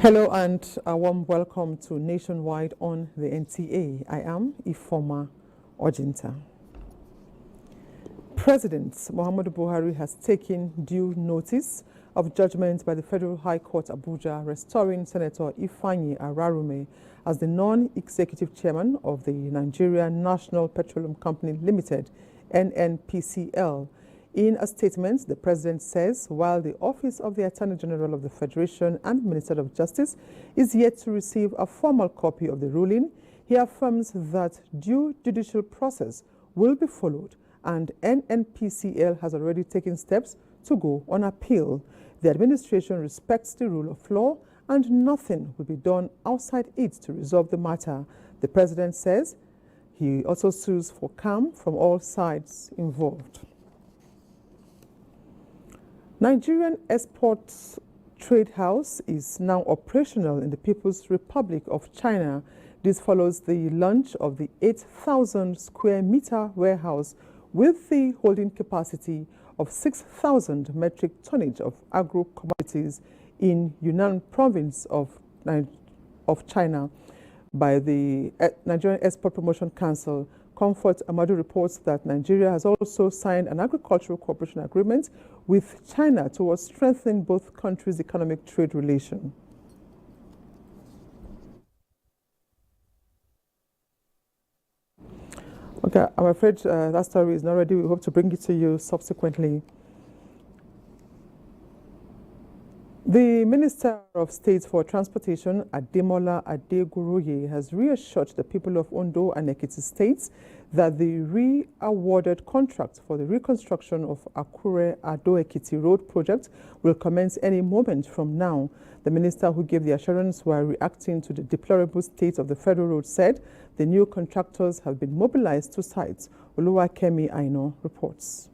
Hello and a warm welcome to Nationwide on the NTA. I am Ifoma Ojinta. President Muhammadu Buhari has taken due notice of judgment by the Federal High Court Abuja restoring Senator Ifeanyi Ararume as the non-executive chairman of the Nigeria National Petroleum Company Limited, NNPCL. In a statement, the president says while the Office of the Attorney General of the Federation and Minister of Justice is yet to receive a formal copy of the ruling, he affirms that due judicial process will be followed and NNPCL has already taken steps to go on appeal. The administration respects the rule of law and nothing will be done outside it to resolve the matter. The president says he also sues for calm from all sides involved. Nigerian Exports Trade House is now operational in the People's Republic of China. This follows the launch of the 8,000 square meter warehouse with the holding capacity of 6,000 metric tonnage of agro commodities in Yunnan province of China by the Nigerian Export Promotion Council. Comfort Amadu reports that Nigeria has also signed an agricultural cooperation agreement with China towards strengthening both countries' economic trade relation. Okay, I'm afraid that story is not ready. We hope to bring it to you subsequently. The Minister of State for Transportation, Ademola Adeguroye, has reassured the people of Ondo and Ekiti states that the re-awarded contract for the reconstruction of Akure-Ado-Ekiti Road project will commence any moment from now. The minister, who gave the assurance while reacting to the deplorable state of the federal road, said the new contractors have been mobilized to sites. Oluwakemi Aino reports.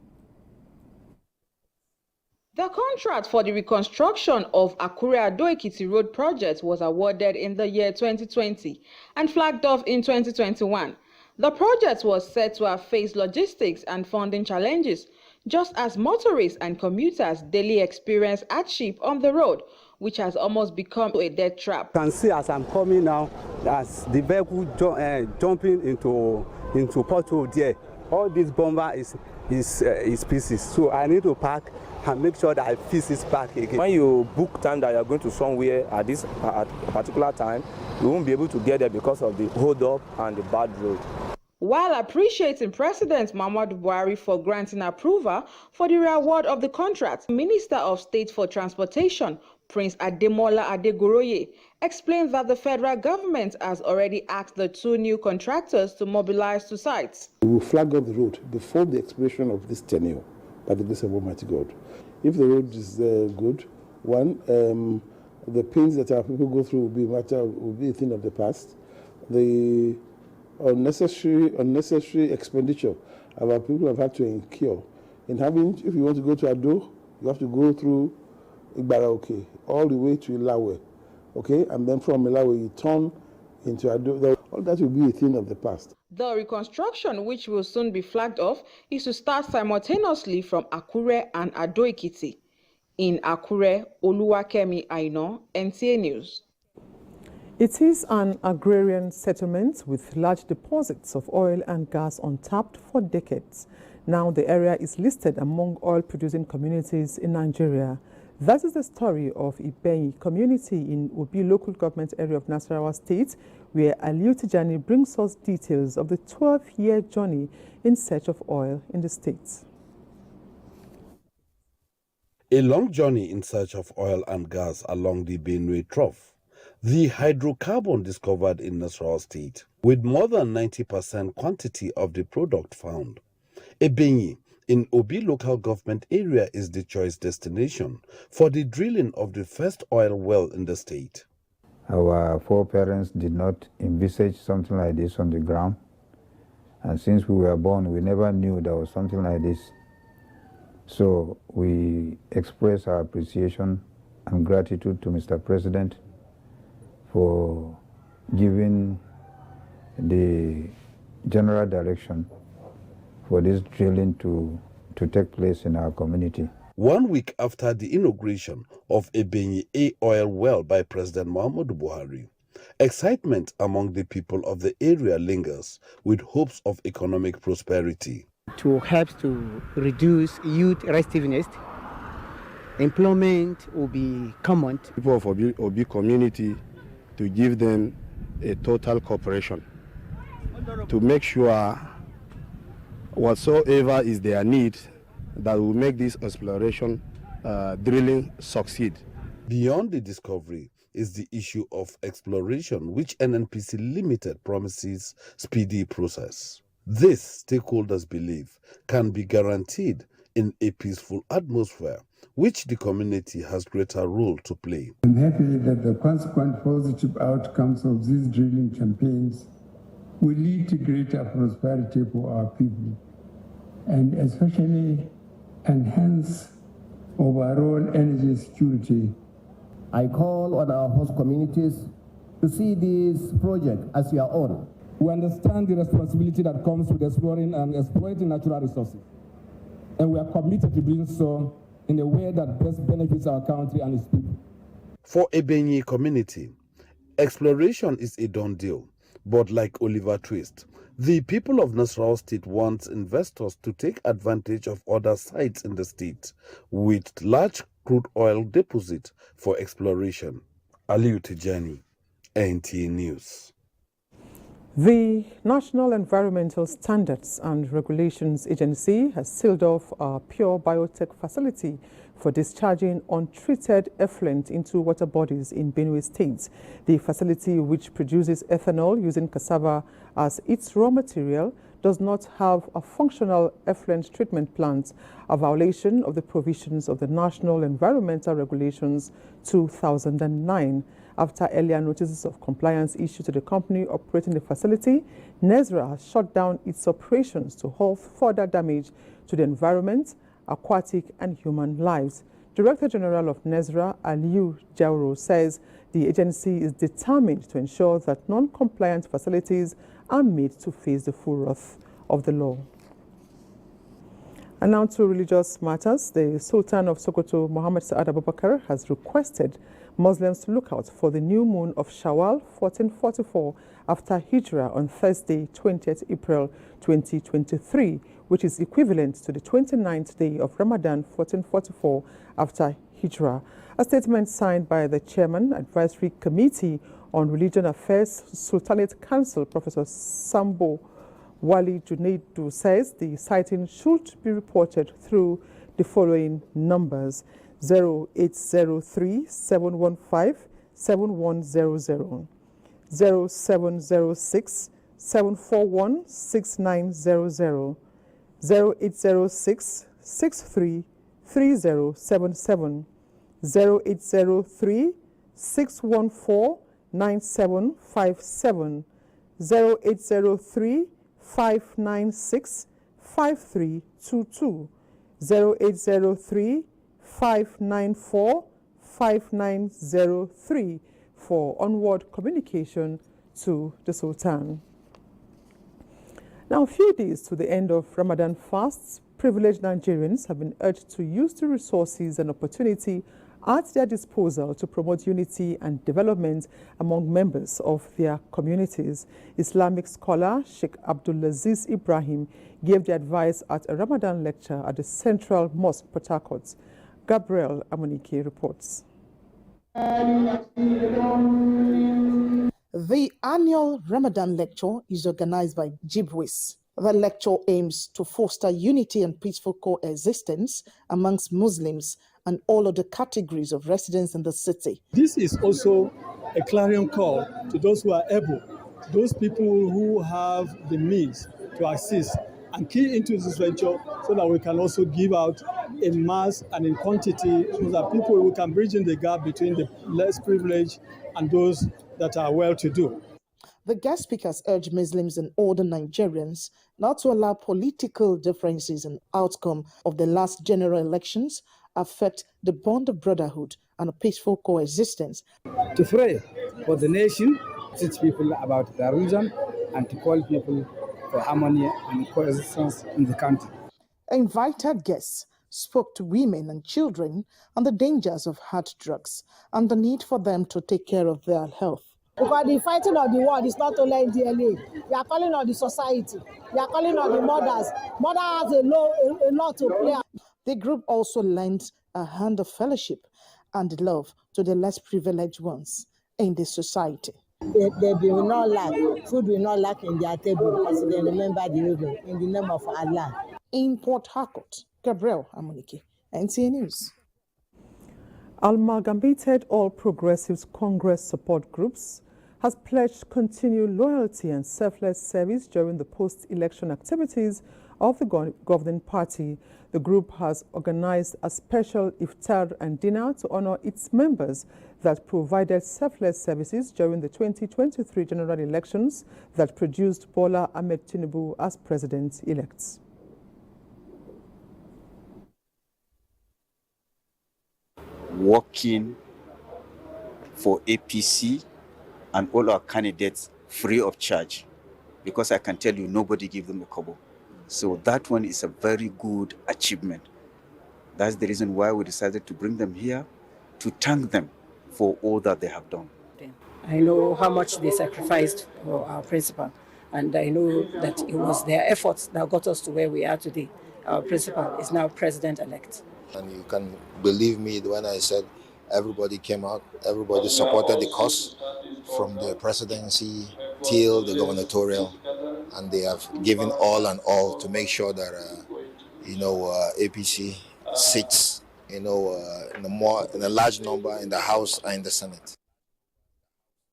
The contract for the reconstruction of Akure-Ado-Ekiti Road project was awarded in the year 2020 and flagged off in 2021. The project was said to have faced logistics and funding challenges, just as motorists and commuters daily experience hardship on the road, which has almost become a death trap. You can see as I'm coming now, as the vehicle jumping into pothole there, all this bomber is pieces. So I need to park and make sure that I fix this back again. When you book time that you're going to somewhere at a particular time, you won't be able to get there because of the hold up and the bad road. While appreciating President Muhammadu Buhari for granting approval for the reward of the contract, Minister of State for Transportation, Prince Ademola Adeguroye, explained that the federal government has already asked the two new contractors to mobilize to sites. We will flag up the road before the expiration of this tenure by the grace of Almighty God. If the road is good, the pains that our people go through will be a thing of the past. The unnecessary expenditure our people have had to incur in having, if you want to go to Ado, you have to go through Igbaraoke all the way to Ilawe, okay, and then from Ilawe you turn into Ado. All that will be a thing of the past. The reconstruction, which will soon be flagged off, is to start simultaneously from Akure and Ado-Ekiti. In Akure, Oluwakemi Aino, NTA News. It is an agrarian settlement with large deposits of oil and gas untapped for decades. Now the area is listed among oil-producing communities in Nigeria. That is the story of Ibenyi community in Obi local government area of Nasarawa State, where Aliu Tijani brings us details of the 12-year journey in search of oil in the state. A long journey in search of oil and gas along the Benue Trough, the hydrocarbon discovered in Nasarawa State, with more than 90% quantity of the product found. Ibenyi in Obi local government area is the choice destination for the drilling of the first oil well in the state. Our foreparents did not envisage something like this on the ground. And since we were born, we never knew there was something like this. So we express our appreciation and gratitude to Mr. President for giving the general direction for this drilling to take place in our community. 1 week after the inauguration of Ebenyi A oil well by President Muhammadu Buhari. Excitement among the people of the area lingers with hopes of economic prosperity. To help to reduce youth restiveness, employment will be common. People of Obi community, to give them a total cooperation to make sure whatsoever is their need that will make this exploration drilling succeed. Beyond the discovery is the issue of exploration, which NNPC Limited promises speedy process. This, stakeholders believe, can be guaranteed in a peaceful atmosphere, which the community has greater role to play. I'm happy that the consequent positive outcomes of these drilling campaigns will lead to greater prosperity for our people and especially enhance overall energy security. I call on our host communities to see this project as your own. We understand the responsibility that comes with exploring and exploiting natural resources, and we are committed to doing so in a way that best benefits our country and its people. For Ebenyi community, exploration is a done deal, but like Oliver Twist, the people of Nasarawa State want investors to take advantage of other sites in the state with large crude oil deposit for exploration. Aliu Tijani, NTA News. The National Environmental Standards and Regulations Agency has sealed off a pure biotech facility for discharging untreated effluent into water bodies in Benue State. The facility, which produces ethanol using cassava as its raw material, does not have a functional effluent treatment plant, a violation of the provisions of the National Environmental Regulations 2009. After earlier notices of compliance issued to the company operating the facility, NESRA has shut down its operations to halt further damage to the environment, aquatic and human lives. Director General of NESRA, Aliu Jauro, says the agency is determined to ensure that non-compliant facilities are made to face the full wrath of the law. And now to religious matters. The Sultan of Sokoto, Mohammed Saad Abubakar, has requested Muslims to look out for the new moon of Shawwal 1444 after Hijrah on Thursday, 20th April 2023, which is equivalent to the 29th day of Ramadan 1444 after Hijrah. A statement signed by the Chairman, Advisory Committee on Religion Affairs, Sultanate Council, Professor Sambo Wali Junaidu, says the sighting should be reported through the following numbers: 0803 715 7100, 0706 741 6900, 0806 63 3077, 0803 614 9757, 0803 596 5322, 0803 594 5903 for onward communication to the Sultan. Now, a few days to the end of Ramadan fasts, privileged Nigerians have been urged to use the resources and opportunity at their disposal to promote unity and development among members of their communities. Islamic scholar Sheikh Abdulaziz Ibrahim gave the advice at a Ramadan lecture at the Central Mosque, Port Harcourt. Gabriel Amunike reports. The annual Ramadan lecture is organized by Jibwis. The lecture aims to foster unity and peaceful coexistence amongst Muslims and all other categories of residents in the city. This is also a clarion call to those who are able, those people who have the means to assist and key into this venture so that we can also give out in mass and in quantity so that people who can bridge in the gap between the less privileged and those that are well-to-do. The guest speakers urge Muslims and older Nigerians not to allow political differences in outcome of the last general elections affect the bond of brotherhood and a peaceful coexistence. To pray for the nation, teach people about their religion, and to call people for harmony and coexistence in the country. Invited guests spoke to women and children on the dangers of hard drugs and the need for them to take care of their health. Because the fighting of the world is not only NTA. You are calling on the society. You are calling on the mothers. Mother has a lot to play. The group also lends a hand of fellowship and love to the less privileged ones in the society. They will not lack. Food will not lack in their table because they remember the river in the name of Allah. In Port Harcourt, Gabriel Amunike, NTA News. Amalgamated All Progressives Congress support groups has pledged continued loyalty and selfless service during the post-election activities of the governing party. The group has organized a special iftar and dinner to honor its members that provided selfless services during the 2023 general elections that produced Bola Ahmed Tinubu as president-elect. Working for APC and all our candidates free of charge, because I can tell you nobody gave them a kobo. So that one is a very good achievement. That's the reason why we decided to bring them here to thank them for all that they have done. I know how much they sacrificed for our principal, and I know that it was their efforts that got us to where we are today. Our principal is now president-elect. And you can believe me when I said everybody came out, everybody supported the cause from the presidency till the gubernatorial, and they have given all and all to make sure that APC sits in a large number in the House and in the Senate.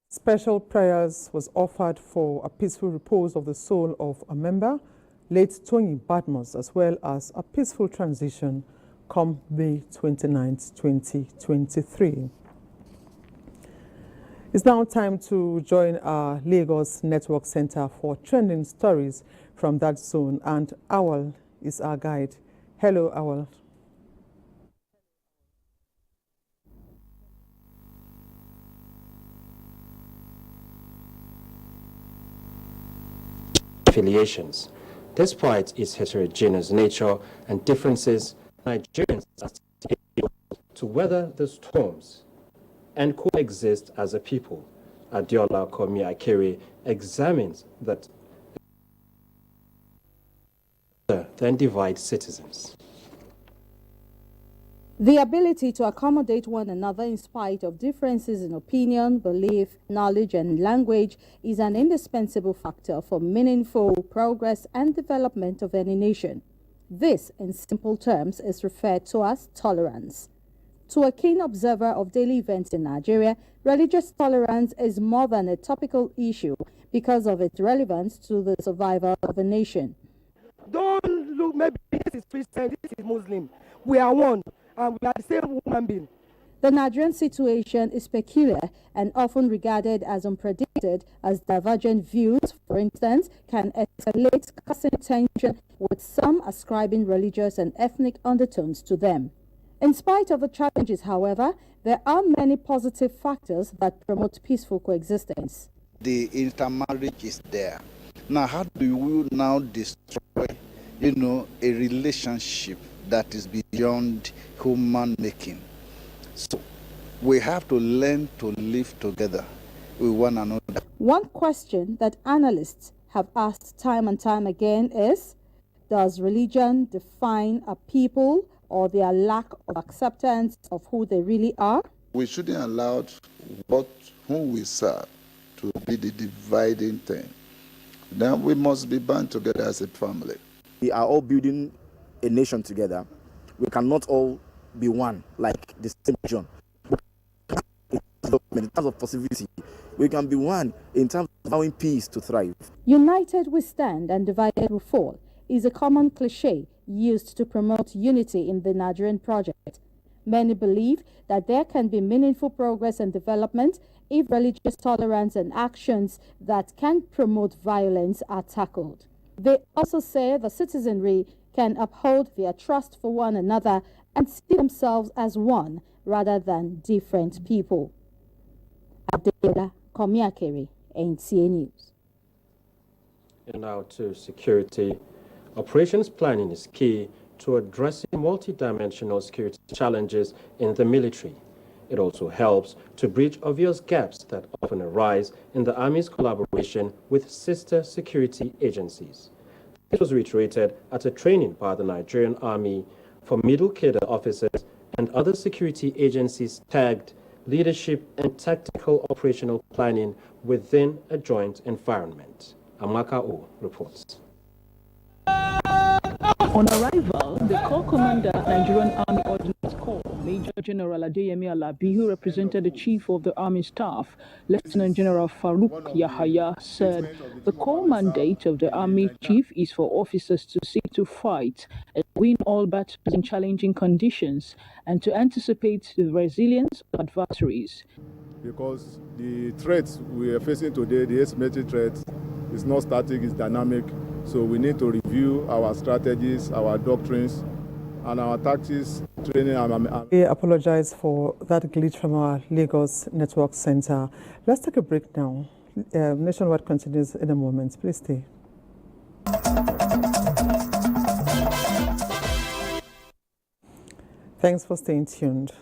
Special prayers was offered for a peaceful repose of the soul of a member, late Tony Badmus, as well as a peaceful transition come May 29th, 2023. It's now time to join our Lagos Network Center for trending stories from that zone, and Awal is our guide. Hello, Awal. Affiliations. Despite its heterogeneous nature and differences, Nigerians are able to weather the storms and coexist as a people. Adiola Komi Akere examines that then divide citizens. The ability to accommodate one another in spite of differences in opinion, belief, knowledge, and language is an indispensable factor for meaningful progress and development of any nation. This, in simple terms, is referred to as tolerance. To a keen observer of daily events in Nigeria, religious tolerance is more than a topical issue because of its relevance to the survival of a nation. Don't look, maybe this is Christian, this is Muslim. We are one. And we are the same human being. The Nigerian situation is peculiar and often regarded as unpredicted, as divergent views, for instance, can escalate, causing tension, with some ascribing religious and ethnic undertones to them. In spite of the challenges, however, there are many positive factors that promote peaceful coexistence. The intermarriage is there. Now, how do we now destroy, a relationship that is beyond human making? So we have to learn to live together with one another. One question that analysts have asked time and time again is, does religion define a people or their lack of acceptance of who they really are? We shouldn't allow whom we serve to be the dividing thing. Then we must be bound together as a family. We are all building a nation together. We cannot all be one, like the same region. In terms of possibility, we can be one in terms of allowing peace to thrive. United we stand and divided we fall is a common cliche used to promote unity in the Nigerian project. Many believe that there can be meaningful progress and development if religious tolerance and actions that can promote violence are tackled. They also say the citizenry can uphold their trust for one another and see themselves as one rather than different people. Adela Komiakere, NTA News. And now to security. Operations planning is key to addressing multidimensional security challenges in the military. It also helps to bridge obvious gaps that often arise in the Army's collaboration with sister security agencies. It was reiterated at a training by the Nigerian Army for middle cadre officers and other security agencies tagged Leadership and Tactical Operational Planning within a Joint Environment. Amaka O reports. On arrival, the Corps Commander, Nigerian Army Ordnance Corps, Major General Adeyemi Alabi, who represented the Chief of the Army Staff, Lieutenant General Farouk Yahaya, said the core mandate of the Army Chief is for officers to seek to fight and win all battles in challenging conditions and to anticipate the resilience of adversaries. Because the threats we are facing today, the asymmetric threat, is not static, it's dynamic. So we need to review our strategies, our doctrines, and our tactics, training. We apologize for that glitch from our Lagos Network Center. Let's take a break now. Nationwide continues in a moment. Please stay. Thanks for staying tuned.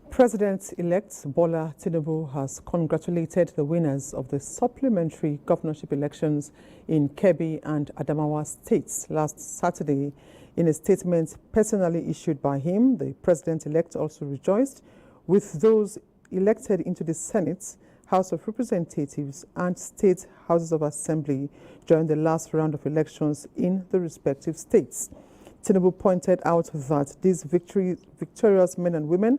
President-elect Bola Tinubu has congratulated the winners of the supplementary governorship elections in Kebbi and Adamawa states last Saturday. In a statement personally issued by him, the president-elect also rejoiced with those elected into the Senate, House of Representatives and State Houses of Assembly during the last round of elections in the respective states. Tinubu pointed out that these victorious men and women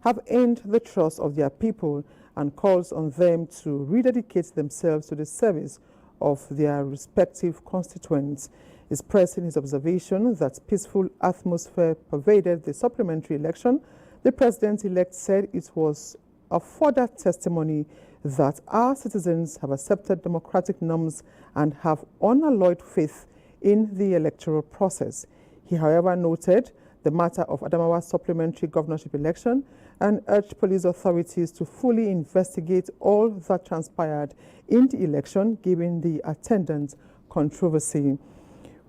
have earned the trust of their people and calls on them to rededicate themselves to the service of their respective constituents. Expressing his observation that peaceful atmosphere pervaded the supplementary election, the president-elect said it was a further testimony that our citizens have accepted democratic norms and have unalloyed faith in the electoral process. He, however, noted the matter of Adamawa supplementary governorship election and urged police authorities to fully investigate all that transpired in the election, given the attendant controversy.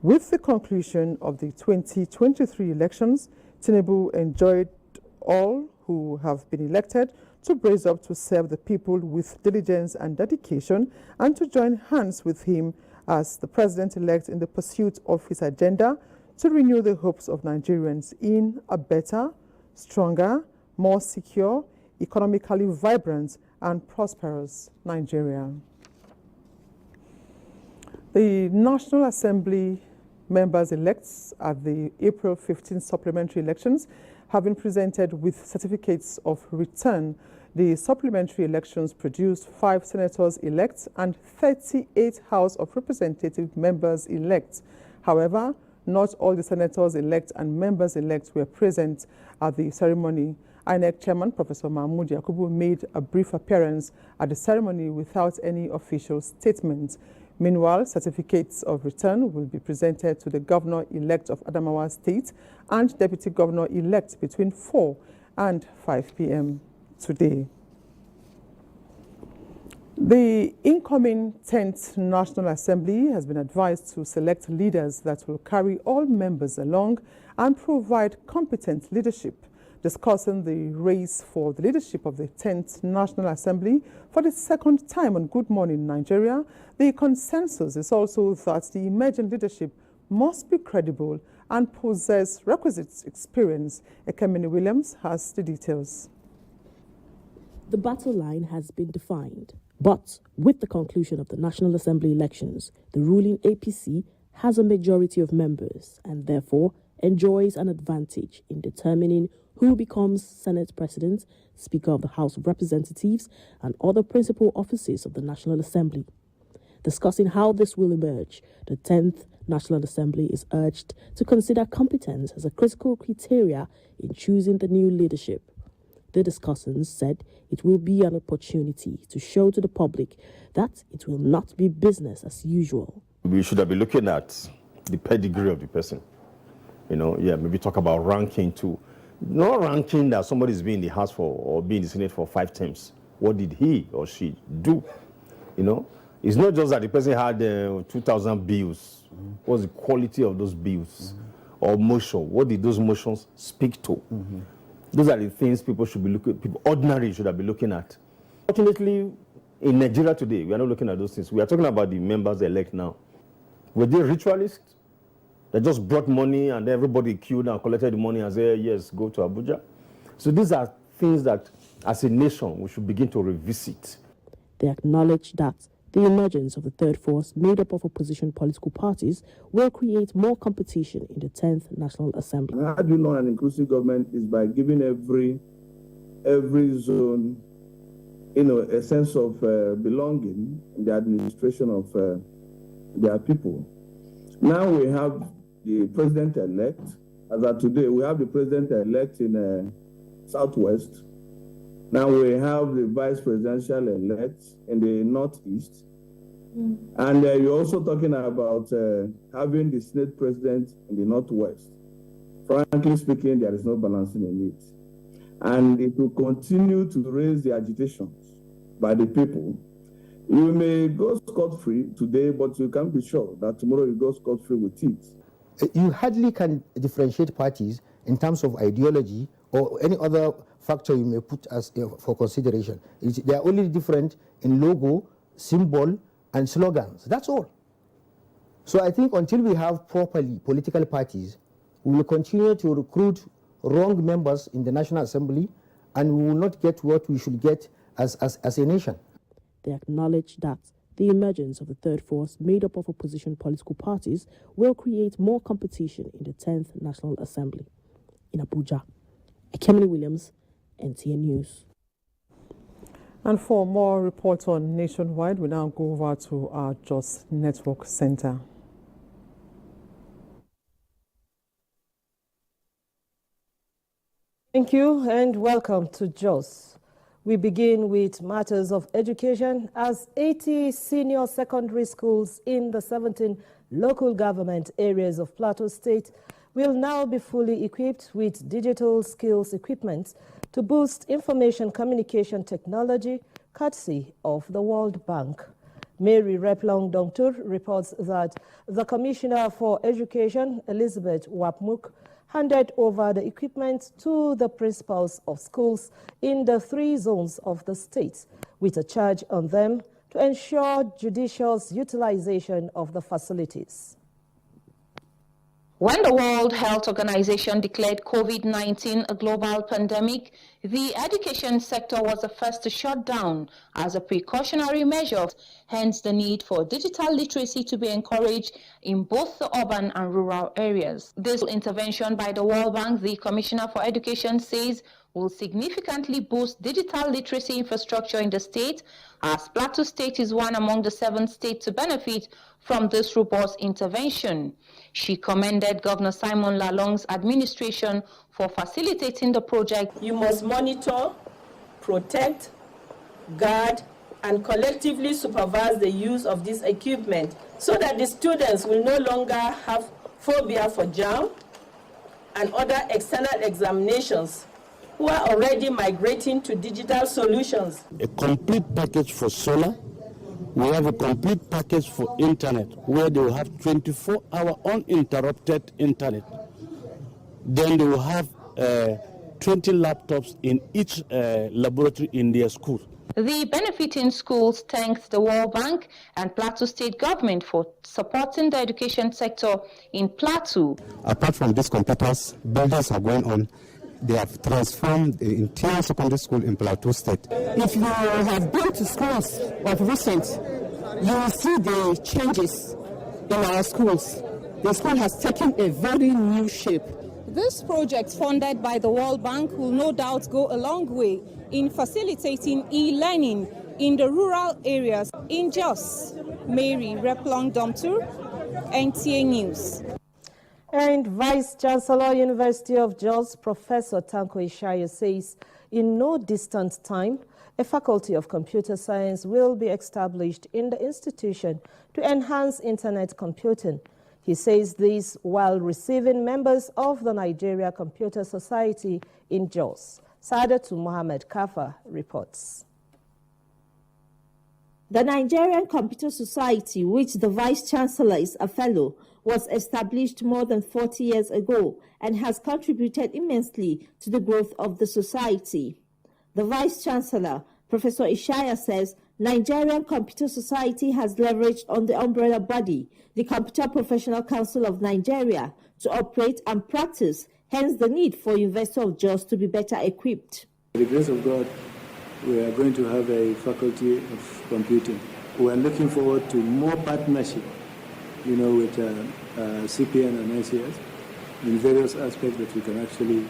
With the conclusion of the 2023 elections, Tinubu enjoined all who have been elected to brace up to serve the people with diligence and dedication and to join hands with him as the president-elect in the pursuit of his agenda to renew the hopes of Nigerians in a better, stronger, more secure, economically vibrant and prosperous Nigeria. The National Assembly members-elect at the April 15 supplementary elections have been presented with certificates of return. The supplementary elections produced 5 senators-elect and 38 House of Representative members-elect. However, not all the senators-elect and members-elect were present at the ceremony. INEC Chairman Professor Mahmoud Yakubu made a brief appearance at the ceremony without any official statement. Meanwhile, certificates of return will be presented to the Governor-elect of Adamawa State and Deputy Governor-elect between 4 and 5 p.m. today. The incoming 10th National Assembly has been advised to select leaders that will carry all members along and provide competent leadership. Discussing the race for the leadership of the 10th National Assembly for the second time on Good Morning Nigeria, the consensus is also that the emerging leadership must be credible and possess requisite experience. Ekemini Williams has the details. The battle line has been defined, but with the conclusion of the National Assembly elections, the ruling APC has a majority of members and therefore enjoys an advantage in determining who becomes Senate President, Speaker of the House of Representatives, and other principal offices of the National Assembly. Discussing how this will emerge, the 10th National Assembly is urged to consider competence as a critical criteria in choosing the new leadership. The discussants said it will be an opportunity to show to the public that it will not be business as usual. We should have been looking at the pedigree of the person. Maybe talk about ranking too. Not ranking that somebody's been in the House for or been in the Senate for 5 terms. What did he or she do? It's not just that the person had 2,000 bills. What's the quality of those bills? or motion? What did those motions speak to? Those are the things people should be looking. People ordinary should have been looking at. Fortunately, in Nigeria today, we are not looking at those things. We are talking about the members elect now. Were they ritualists? They just brought money and everybody queued and collected the money and said, yes, go to Abuja. So these are things that, as a nation, we should begin to revisit. They acknowledge that the emergence of the third force, made up of opposition political parties, will create more competition in the 10th National Assembly. How do you know an inclusive government is by giving every zone, a sense of belonging in the administration of their people. Now we have the president-elect. As of today, we have the president-elect in Southwest. Now we have the vice presidential-elect in the Northeast. And you're also talking about having the Senate president in the Northwest. Frankly speaking, there is no balancing in it. And it will continue to raise the agitations by the people. You may go scot-free today, but you can't be sure that tomorrow you go scot-free with it. You hardly can differentiate parties in terms of ideology or any other factor you may put as for consideration. They are only different in logo, symbol, and slogans. That's all. So I think until we have properly political parties, we will continue to recruit wrong members in the National Assembly, and we will not get what we should get as a nation. They acknowledge that the emergence of the third force, made up of opposition political parties, will create more competition in the 10th National Assembly. In Abuja, Ekemini Williams, NTA News. And for more reports on Nationwide, we now go over to our Jos Network Center. Thank you and welcome to Jos. We begin with matters of education, as 80 senior secondary schools in the 17 local government areas of Plateau State will now be fully equipped with digital skills equipment to boost information communication technology, courtesy of the World Bank. Mary Replong Dongtur reports that the Commissioner for Education, Elizabeth Wapmuk, handed over the equipment to the principals of schools in the 3 zones of the state, with a charge on them to ensure judicious utilization of the facilities. When the World Health Organization declared COVID-19 a global pandemic, the education sector was the first to shut down as a precautionary measure, hence the need for digital literacy to be encouraged in both the urban and rural areas. This intervention by the World Bank, the Commissioner for Education says, will significantly boost digital literacy infrastructure in the state, as Plateau State is one among the 7 states to benefit from this robust intervention. She commended Governor Simon Lalong's administration for facilitating the project. You must monitor, protect, guard, and collectively supervise the use of this equipment so that the students will no longer have phobia for JAM and other external examinations, who are already migrating to digital solutions. A complete package for solar. We have a complete package for internet, where they will have 24-hour uninterrupted internet. Then they will have 20 laptops in each laboratory in their school. The benefiting schools thanked the World Bank and Plateau State government for supporting the education sector in Plateau. Apart from these computers, buildings are going on. They have transformed the entire secondary school in Plateau State. If you have been to schools of recent, you will see the changes in our schools. The school has taken a very new shape. This project, funded by the World Bank, will no doubt go a long way in facilitating e-learning in the rural areas in Jos. Mary Replong Domtur, NTA News. And Vice Chancellor, University of Jos, Professor Tanko Ishayo says in no distant time, a faculty of computer science will be established in the institution to enhance internet computing. He says this while receiving members of the Nigeria Computer Society in Jos. Sadatu Mohammed Kafa reports. The Nigerian Computer Society, which the Vice Chancellor is a fellow, was established more than 40 years ago and has contributed immensely to the growth of the society. The Vice-Chancellor, Professor Ishaya, says Nigerian Computer Society has leveraged on the umbrella body, the Computer Professional Council of Nigeria, to operate and practice, hence the need for University of Jos to be better equipped. By the grace of God, we are going to have a faculty of computing. We are looking forward to more partnership, with CPN and NCS in various aspects that we can actually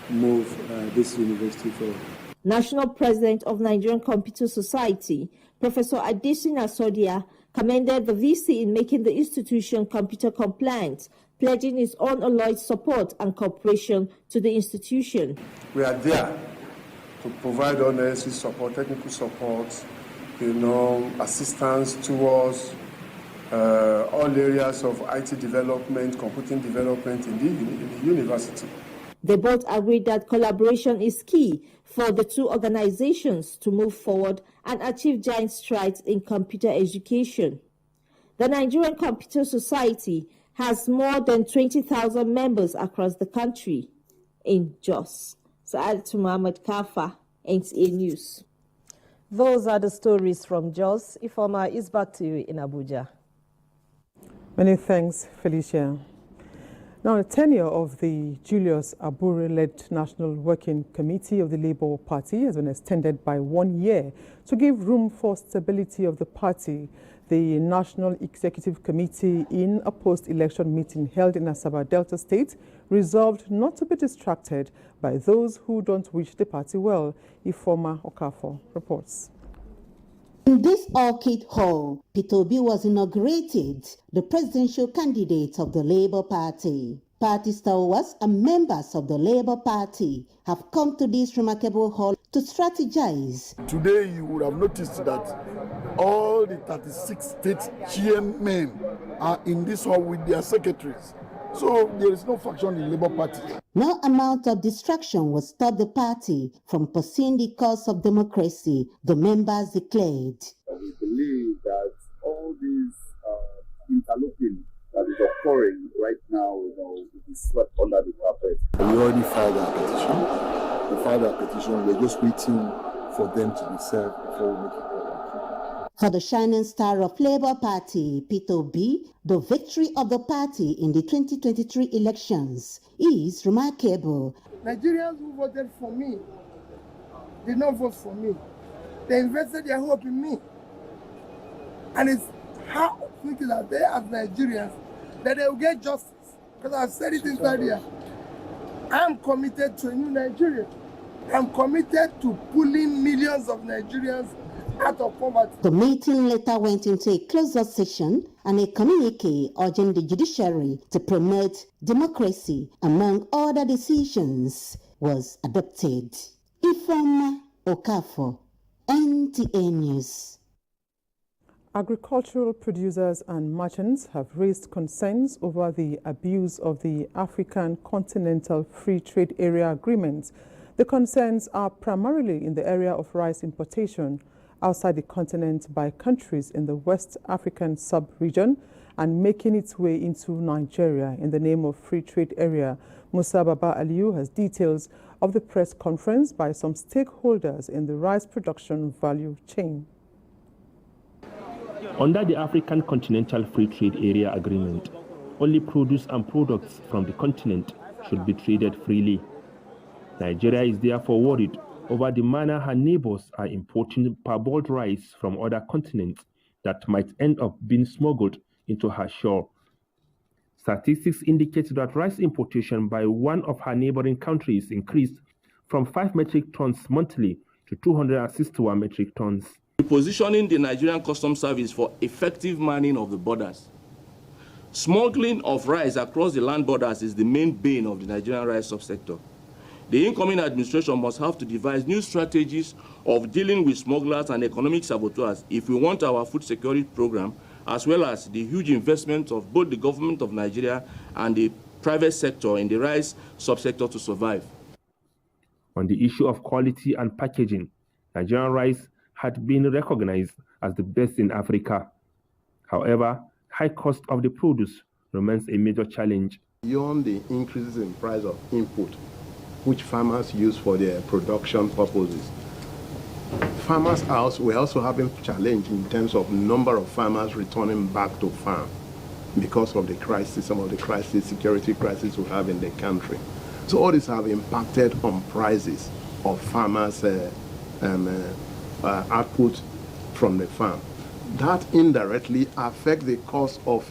move this university forward. National President of Nigerian Computer Society, Professor Adesina Sodia, commended the VC in making the institution computer compliant, pledging his unalloyed support and cooperation to the institution. We are there to provide all necessary support, technical support, assistance towards all areas of IT development, computing development in the university. They both agreed that collaboration is key for the two organizations to move forward and achieve giant strides in computer education. The Nigerian Computer Society has more than 20,000 members across the country. In Jos, Sa'adatu Muhammad Kafa, NTA News. Those are the stories from Jos. Ifoma is back to you in Abuja. Many thanks, Felicia. Now, the tenure of the Julius Abure-led National Working Committee of the Labour Party has been extended by 1 year to give room for stability of the party. The National Executive Committee, in a post-election meeting held in Asaba Delta State, resolved not to be distracted by those who don't wish the party well. Ifoma Okafor reports. In this Orchid Hall, Peter Obi was inaugurated, the presidential candidate of the Labour Party. Party stalwarts and members of the Labour Party have come to this remarkable hall to strategize. Today you would have noticed that all the 36 state chairmen are in this hall with their secretaries. So there is no faction in the Labour Party. No amount of distraction will stop the party from pursuing the cause of democracy, the members declared. We believe that all these interloping that is occurring right now will be swept under the carpet. We already filed our petition. We filed our petition. We're just waiting for them to be served before we make it public. For the shining star of Labour Party, Peter Obi, the victory of the party in the 2023 elections is remarkable. Nigerians who voted for me did not vote for me. They invested their hope in me. And it's how thinking that they, as Nigerians, that they will get justice. Because I've said it inside here. I'm committed to a new Nigeria. I'm committed to pulling millions of Nigerians out of poverty. The meeting later went into a closed session and a communique urging the judiciary to promote democracy, among other decisions, was adopted. Ifoma Okafor, NTA News. Agricultural producers and merchants have raised concerns over the abuse of the African Continental Free Trade Area Agreement. The concerns are primarily in the area of rice importation outside the continent by countries in the West African sub-region and making its way into Nigeria in the name of Free Trade Area. Musa Baba Aliyu has details of the press conference by some stakeholders in the rice production value chain. Under the African Continental Free Trade Area Agreement, only produce and products from the continent should be traded freely. Nigeria is therefore worried over the manner her neighbors are importing parboiled rice from other continents that might end up being smuggled into her shore. Statistics indicate that rice importation by one of her neighboring countries increased from 5 metric tons monthly to 261 metric tons. Positioning the Nigerian Customs Service for effective manning of the borders. Smuggling of rice across the land borders is the main bane of the Nigerian rice subsector. The incoming administration must have to devise new strategies of dealing with smugglers and economic saboteurs if we want our food security program, as well as the huge investment of both the government of Nigeria and the private sector in the rice subsector to survive. On the issue of quality and packaging, Nigerian rice had been recognized as the best in Africa. However, high cost of the produce remains a major challenge. Beyond the increases in price of input, which farmers use for their production purposes, farmers were also having challenge in terms of number of farmers returning back to farm because of the crisis, some of the crisis, security crisis we have in the country. So all this have impacted on prices of farmers' output from the farm. That indirectly affects the cost of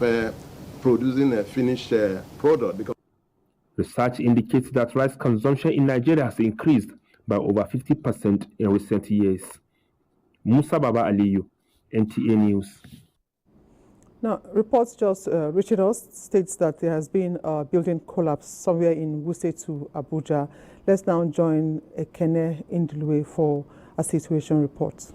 producing a finished product. Because research indicates that rice consumption in Nigeria has increased by over 50% in recent years. Musa Baba Aliyu, NTA News. Now, reports just reaching us states that there has been a building collapse somewhere in Wuse to Abuja. Let's now join Ekene Indulwe for a situation report.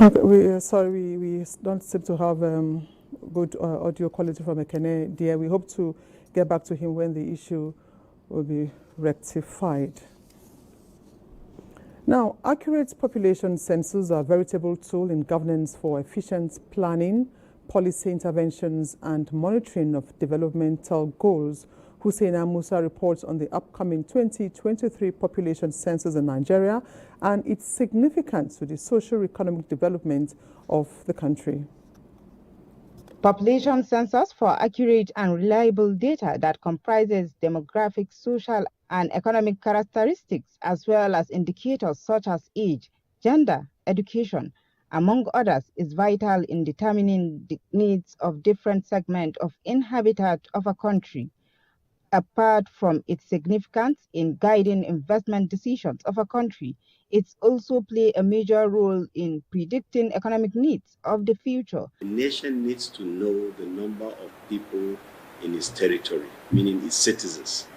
Okay, sorry, we don't seem to have good audio quality from Ekene dear. We hope to get back to him when the issue will be rectified. Now, accurate population census are a veritable tool in governance for efficient planning, policy interventions, and monitoring of developmental goals. Husseina Musa reports on the upcoming 2023 population census in Nigeria and its significance to the socio-economic development of the country. Population census for accurate and reliable data that comprises demographic, social, and economic characteristics, as well as indicators such as age, gender, education, among others, is vital in determining the needs of different segments of inhabitants of a country. Apart from its significance in guiding investment decisions of a country, it also plays a major role in predicting economic needs of the future. The nation needs to know the number of people in its territory, meaning its citizens.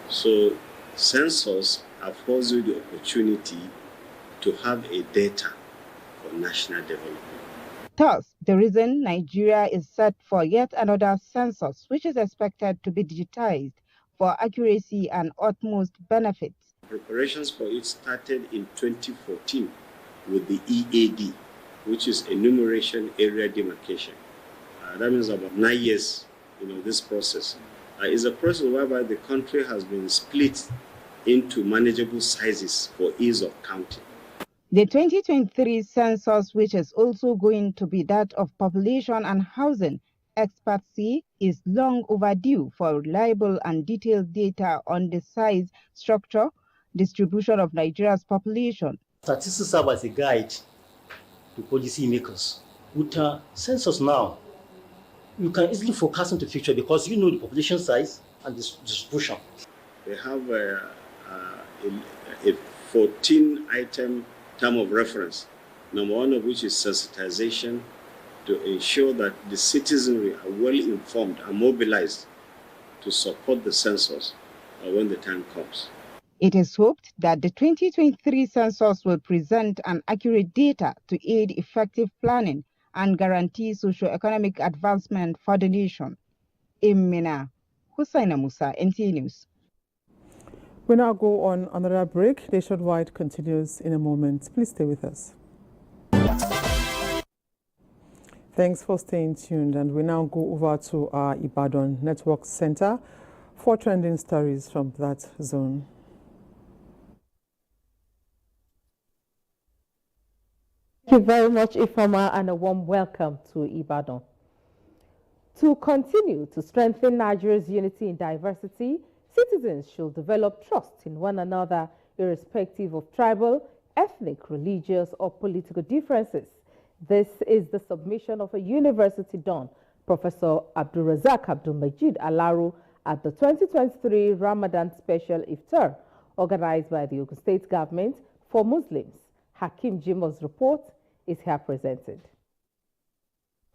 So census affords you the opportunity to have a data for national development. Thus, the reason Nigeria is set for yet another census, which is expected to be digitized for accuracy and utmost benefits. Preparations for it started in 2014 with the EAD, which is Enumeration Area Demarcation. That means about 9 years, this process. It's a process whereby the country has been split into manageable sizes for ease of counting. The 2023 census, which is also going to be that of population and housing, experts say is long overdue for reliable and detailed data on the size, structure, distribution of Nigeria's population. Statistics serve as a guide to policy makers. With a census now, you can easily forecast into the future because you know the population size and the distribution. They have a 14-item term of reference, number one of which is sensitization, to ensure that the citizenry are well informed and mobilized to support the census when the time comes. It is hoped that the 2023 census will present an accurate data to aid effective planning and guarantee socio-economic advancement for the nation. Imina Hussaina Musa, NTA News. We now go on another break. Nationwide continues in a moment. Please stay with us. Thanks for staying tuned, and we now go over to our Ibadan Network Center for trending stories from that zone. Thank you very much, Ifama, and a warm welcome to Ibadan. To continue to strengthen Nigeria's unity in diversity, citizens should develop trust in one another, irrespective of tribal, ethnic, religious, or political differences. This is the submission of a university don, Professor Abdulrazak Abdulmajid Alaru, at the 2023 Ramadan Special Iftar, organized by the Ogun State government for Muslims. Hakim Jimo's report is here presented.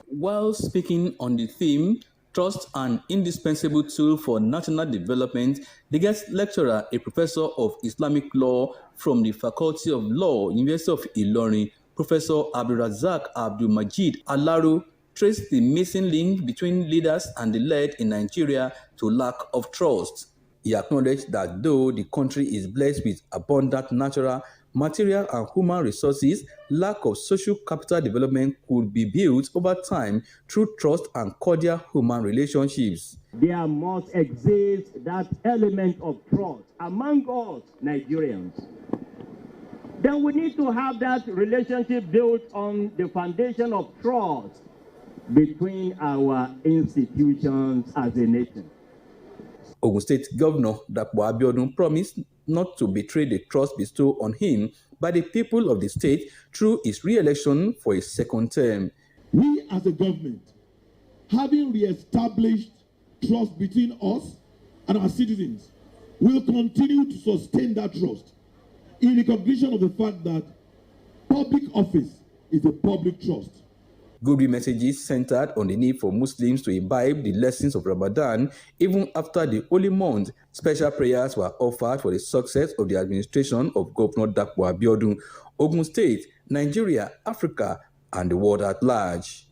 While speaking on the theme, Trust an Indispensable Tool for National Development, the guest lecturer, a professor of Islamic law from the Faculty of Law, University of Ilorin, Professor Abdulrazak Abdul Majid Alaru, traced the missing link between leaders and the led in Nigeria to lack of trust. He acknowledged that though the country is blessed with abundant natural, material and human resources, lack of social capital development could be built over time through trust and cordial human relationships. There must exist that element of trust among us Nigerians. Then we need to have that relationship built on the foundation of trust between our institutions as a nation. Ogun State Governor Dapo Abiodun promised not to betray the trust bestowed on him by the people of the state through his re-election for a second term. We as a government, having re-established trust between us and our citizens, will continue to sustain that trust in recognition of the fact that public office is a public trust. Good messages centered on the need for Muslims to imbibe the lessons of Ramadan even after the holy month. Special prayers were offered for the success of the administration of Governor Dapo Abiodun, Ogun State, Nigeria, Africa, and the world at large.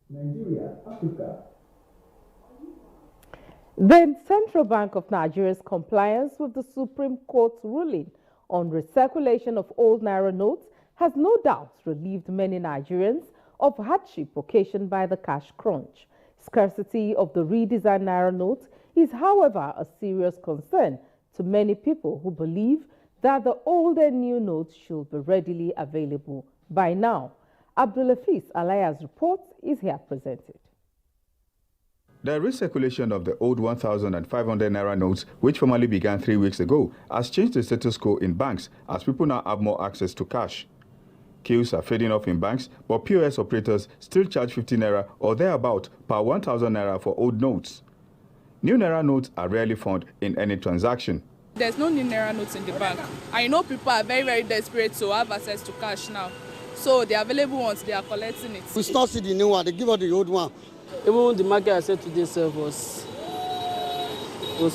Nigeria, Africa. The Central Bank of Nigeria's compliance with the Supreme Court's ruling on recirculation of old Naira notes has no doubt relieved many Nigerians of hardship occasioned by the cash crunch. Scarcity of the redesigned Naira note is, however, a serious concern to many people who believe that the old and new notes should be readily available by now. Abdulafiz Alaya's report is here presented. The recirculation of the old 1,500 Naira notes, which formally began 3 weeks ago, has changed the status quo in banks as people now have more access to cash. Queues are fading off in banks, but POS operators still charge 50 Naira or thereabout per 1,000 Naira for old notes. New Naira notes are rarely found in any transaction. There's no new Naira notes in the bank. I know people are very, very desperate to have access to cash now. So the available ones, they are collecting it. We still see the new one, they give us the old one. Even the market I said today was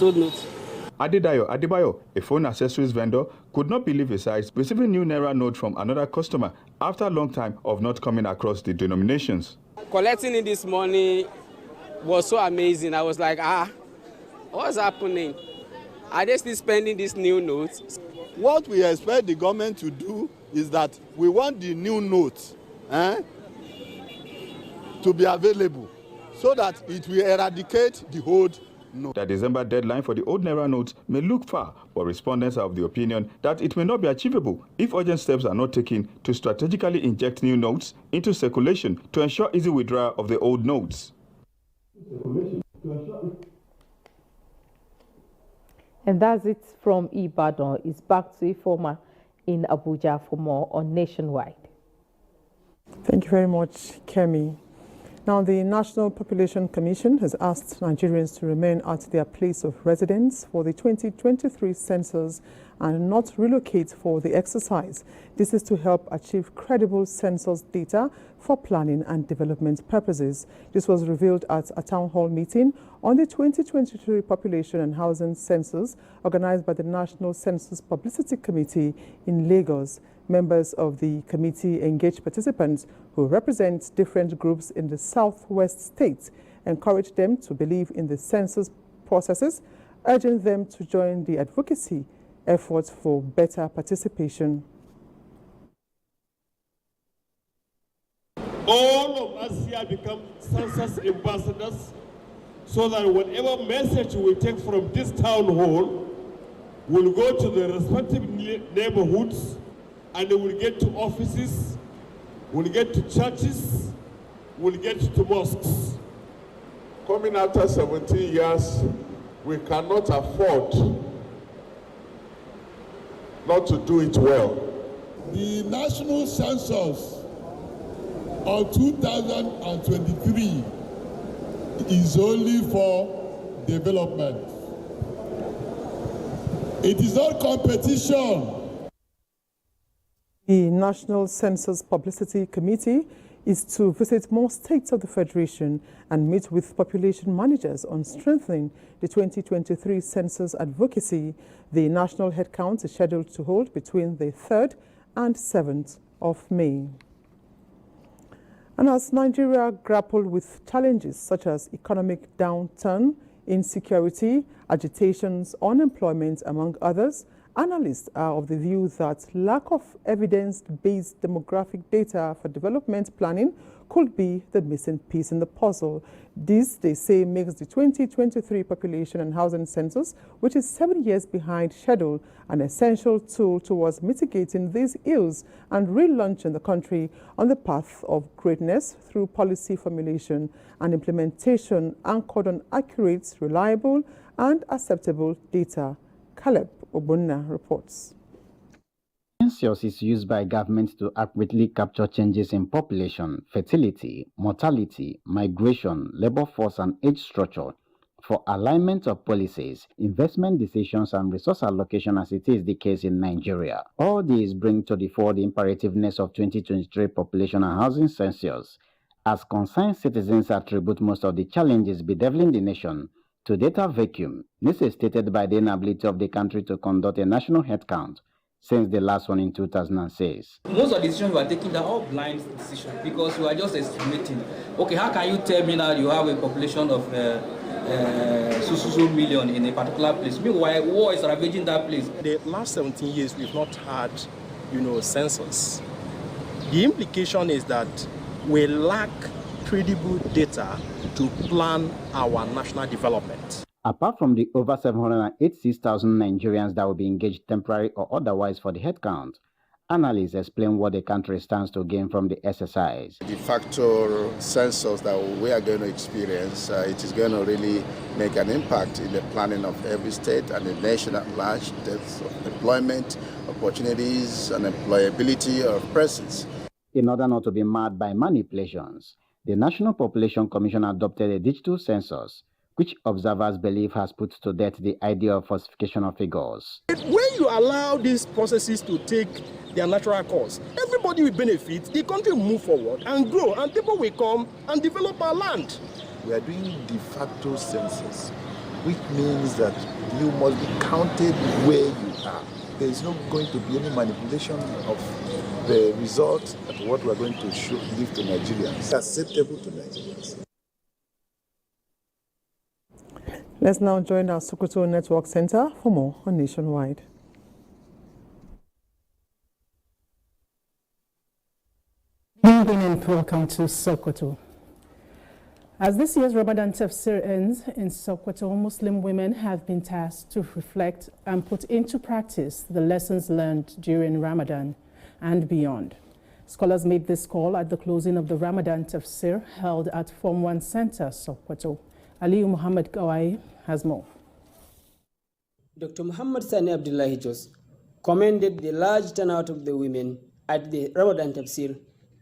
old notes. Adebayo, a phone accessories vendor, could not believe his eyes receiving new Naira note from another customer after a long time of not coming across the denominations. Collecting it this morning was so amazing. I was like, what's happening? Are they still spending these new notes? What we expect the government to do is that we want the new notes to be available so that it will eradicate the old note. The December deadline for the old Naira notes may look far, but respondents are of the opinion that it may not be achievable if urgent steps are not taken to strategically inject new notes into circulation to ensure easy withdrawal of the old notes. And that's it from Ibadan. It's back to Ifoma in Abuja for more on Nationwide. Thank you very much, Kemi. Now, the National Population Commission has asked Nigerians to remain at their place of residence for the 2023 census and not relocate for the exercise. This is to help achieve credible census data for planning and development purposes. This was revealed at a town hall meeting on the 2023 Population and Housing Census organized by the National Census Publicity Committee in Lagos. Members of the committee engaged participants who represent different groups in the southwest states, encouraged them to believe in the census processes, urging them to join the advocacy efforts for better participation. All of us here become census ambassadors so that whatever message we take from this town hall will go to the respective neighborhoods, and they will get to offices, will get to churches, will get to mosques. Coming after 17 years, we cannot afford not to do it well. The national census of 2023 is only for development. It is not competition. The National Census Publicity Committee is to visit more states of the Federation and meet with population managers on strengthening the 2023 census advocacy. The national headcount is scheduled to hold between the 3rd and 7th of May. And as Nigeria grappled with challenges such as economic downturn, insecurity, agitations, unemployment, among others, analysts are of the view that lack of evidence-based demographic data for development planning could be the missing piece in the puzzle. This, they say, makes the 2023 population and housing census, which is 7 years behind schedule, an essential tool towards mitigating these ills and relaunching the country on the path of greatness through policy formulation and implementation anchored on accurate, reliable, and acceptable data. Caleb Obunna reports. Census is used by governments to accurately capture changes in population, fertility, mortality, migration, labor force, and age structure for alignment of policies, investment decisions, and resource allocation, as it is the case in Nigeria. All these bring to the fore the imperativeness of 2023 population and housing census, as concerned citizens attribute most of the challenges bedeviling the nation to data vacuum. This is stated by the inability of the country to conduct a national headcount since the last one in 2006. Most of the decisions we are taking are all blind decisions because we are just estimating. Okay, how can you tell me now you have a population of so million in a particular place? Meanwhile, war is ravaging that place. The last 17 years, we've not had, census. The implication is that we lack credible data to plan our national development. Apart from the over 786,000 Nigerians that will be engaged temporarily or otherwise for the headcount, analysts explain what the country stands to gain from the exercise. De facto census that we are going to experience, it is going to really make an impact in the planning of every state and the nation at large, in terms of employment, opportunities, and employability of persons. In order not to be marred by manipulations, the National Population Commission adopted a digital census, which observers believe has put to death the idea of falsification of figures. When you allow these processes to take their natural course, everybody will benefit, the country will move forward and grow, and people will come and develop our land. We are doing de facto census, which means that you must be counted where you are. There is not going to be any manipulation of the result of what we are going to give to Nigerians. It's acceptable to Nigerians. Let's now join our Sokoto Network Center for more on Nationwide. Good evening and welcome to Sokoto. As this year's Ramadan Tafsir ends in Sokoto, Muslim women have been tasked to reflect and put into practice the lessons learned during Ramadan and beyond. Scholars made this call at the closing of the Ramadan Tafsir held at Form 1 Center, Sokoto. Aliyu Muhammad Kawai has more. Dr. Muhammad Sani Abdullahi Jos commended the large turnout of the women at the Ramadan Tafsir,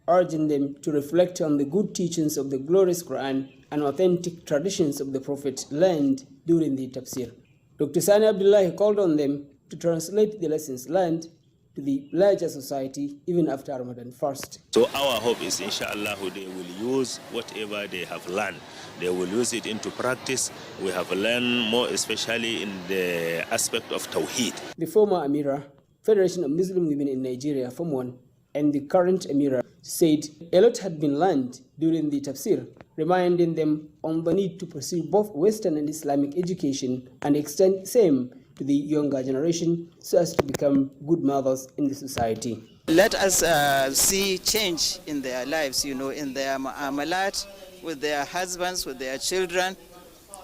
urging them to reflect on the good teachings of the glorious Quran and authentic traditions of the Prophet learned during the Tafsir. Dr. Sani Abdullahi called on them to translate the lessons learned to the larger society even after Ramadan first. So our hope is, inshallah, they will use whatever they have learned. They will use it into practice. We have learned more, especially in the aspect of Tawheed. The former Amira, Federation of Muslim Women in Nigeria, Form 1, and the current Amira said a lot had been learned during the Tafsir, reminding them on the need to pursue both Western and Islamic education and extend same to the younger generation so as to become good mothers in the society. Let us see change in their lives, in their mu'amalat, with their husbands, with their children.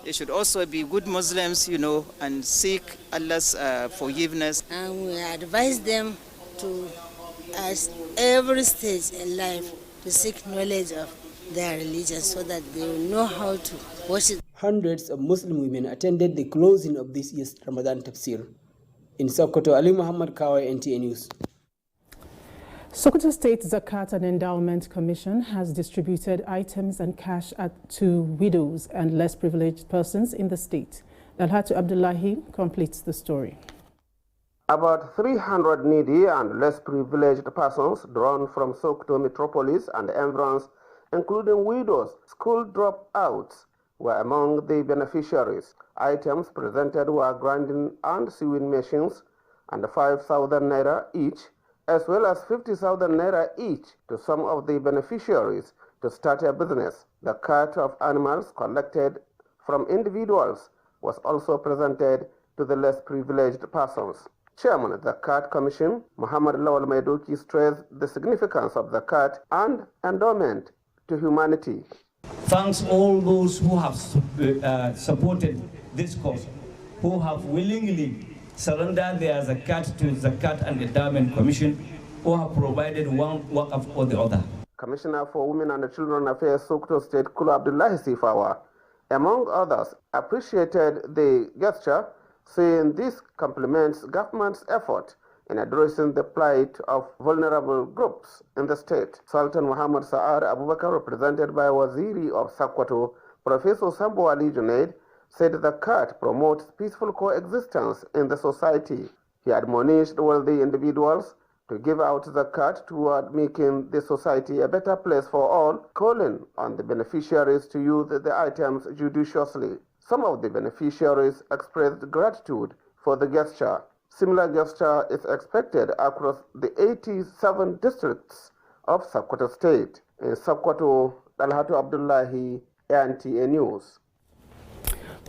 They should also be good Muslims, and seek Allah's forgiveness. And we advise them to, at every stage in life, to seek knowledge of their religion so that they will know how to worship. Hundreds of Muslim women attended the closing of this year's Ramadan Tafsir. In Sokoto, Ali Muhammad Kawai, NTA News. Sokoto State Zakat and Endowment Commission has distributed items and cash to widows and less privileged persons in the state. Dalhatu Abdullahi completes the story. About 300 needy and less privileged persons drawn from Sokoto metropolis and environs, including widows, school dropouts, were among the beneficiaries. Items presented were grinding and sewing machines and 5,000 naira each, as well as 50,000 naira each to some of the beneficiaries to start a business. The cut of animals collected from individuals was also presented to the less privileged persons. Chairman of the CAT Commission, Muhammad Lawal Maiduki, stressed the significance of the CAT and endowment to humanity. Thanks all those who have supported this cause, who have willingly surrendered their zakat to Zakat and Endowment Commission, who have provided one waqf or the other. Commissioner for Women and Children Affairs, Sokoto State, Kulu Abdullahi Sifawa, among others, appreciated the gesture, saying this complements government's effort in addressing the plight of vulnerable groups in the state. Sultan Muhammad Sa'ad Abubakar, represented by Waziri of Sokoto, Professor Sambo Ali Junaid, said the CAT promotes peaceful coexistence in the society. He admonished wealthy individuals to give out the CAT toward making the society a better place for all, calling on the beneficiaries to use the items judiciously. Some of the beneficiaries expressed gratitude for the gesture. Similar gesture is expected across the 87 districts of Sokoto State. In Sokoto, Dalhatu Abdullahi, NTA News.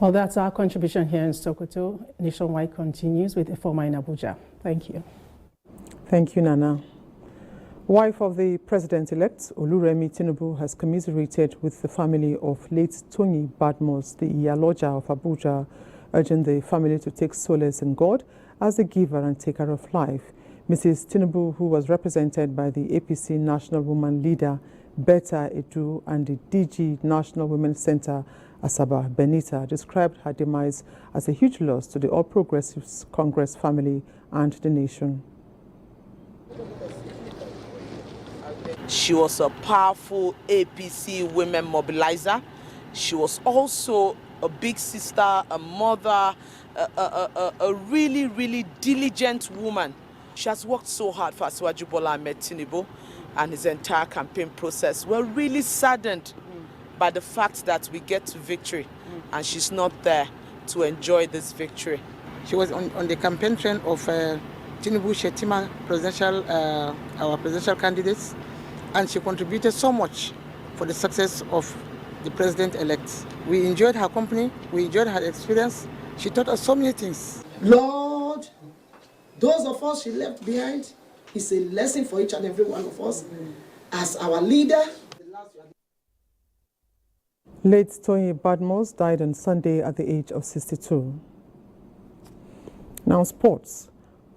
Well, that's our contribution here in Sokoto. Nationwide continues with Ifoma in Abuja. Thank you. Thank you, Nana. Wife of the president-elect, Oluremi Tinubu, has commiserated with the family of late Tony Badmus, the Iyaloja of Abuja, urging the family to take solace in God as the giver and taker of life. Mrs. Tinubu, who was represented by the APC National Woman Leader, Betta Edu, and the DG National Women's Center, Asaba Benita, described her demise as a huge loss to the All Progressives Congress family and the nation. She was a powerful APC women mobilizer. She was also a big sister, a mother, a really, really diligent woman. She has worked so hard for Asiwaju Bola Ahmed Tinubu and his entire campaign process. We're really saddened by the fact that we get to victory and she's not there to enjoy this victory. She was on the campaign train of Tinubu Shetima our presidential candidates, and she contributed so much for the success of the president-elect. We enjoyed her company, we enjoyed her experience. She taught us so many things. Lord, those of us she left behind is a lesson for each and every one of us as our leader. Late Tony Badmus died on Sunday at the age of 62. Now sports.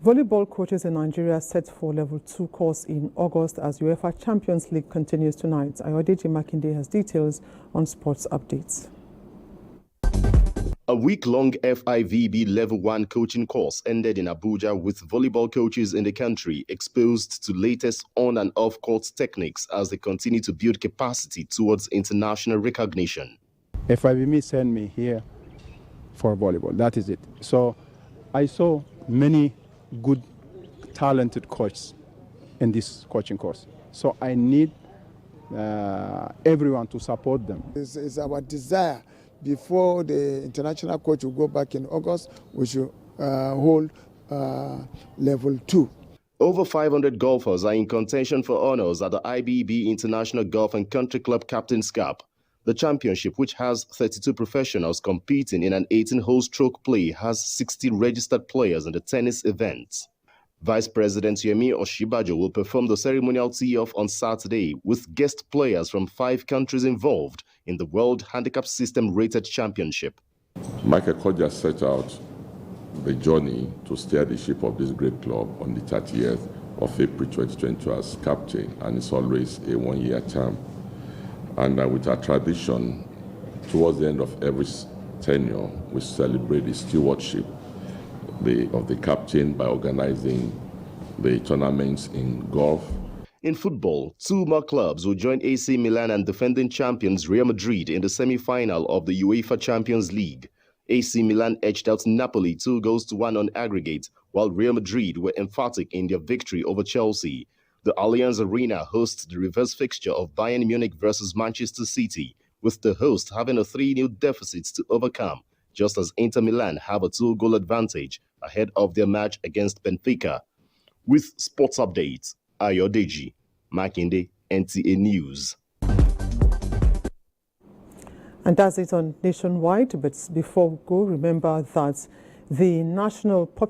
Volleyball coaches in Nigeria set for Level 2 course in August as UEFA Champions League continues tonight. Ayodeji Makinde has details on sports updates. A week-long FIVB Level 1 coaching course ended in Abuja with volleyball coaches in the country exposed to latest on- and off-court techniques as they continue to build capacity towards international recognition. FIVB sent me here for volleyball, that is it. So I saw many good, talented coaches in this coaching course. So I need everyone to support them. It's our desire before the international coach will go back in August, we should hold Level 2. Over 500 golfers are in contention for honors at the IBB International Golf and Country Club Captain's Cup. The championship, which has 32 professionals competing in an 18-hole stroke play, has 60 registered players in the tennis event. Vice President Yemi Oshibajo will perform the ceremonial tee-off on Saturday with guest players from 5 countries involved in the World Handicap System Rated Championship. Michael Kodja set out the journey to steer the ship of this great club on the 30th of April 2022 as captain, and it's always a one-year term. And with our tradition, towards the end of every tenure, we celebrate the stewardship of the captain by organizing the tournaments in golf. In football, 2 more clubs will join AC Milan and defending champions Real Madrid in the semi-final of the UEFA Champions League. AC Milan edged out Napoli 2-1 on aggregate, while Real Madrid were emphatic in their victory over Chelsea. The Allianz Arena hosts the reverse fixture of Bayern Munich versus Manchester City, with the host having a 3-0 deficit to overcome, just as Inter Milan have a 2-goal advantage ahead of their match against Benfica. With sports updates, Ayodeji Makinde, NTA News. And that's it on Nationwide. But before we go, remember that the National Population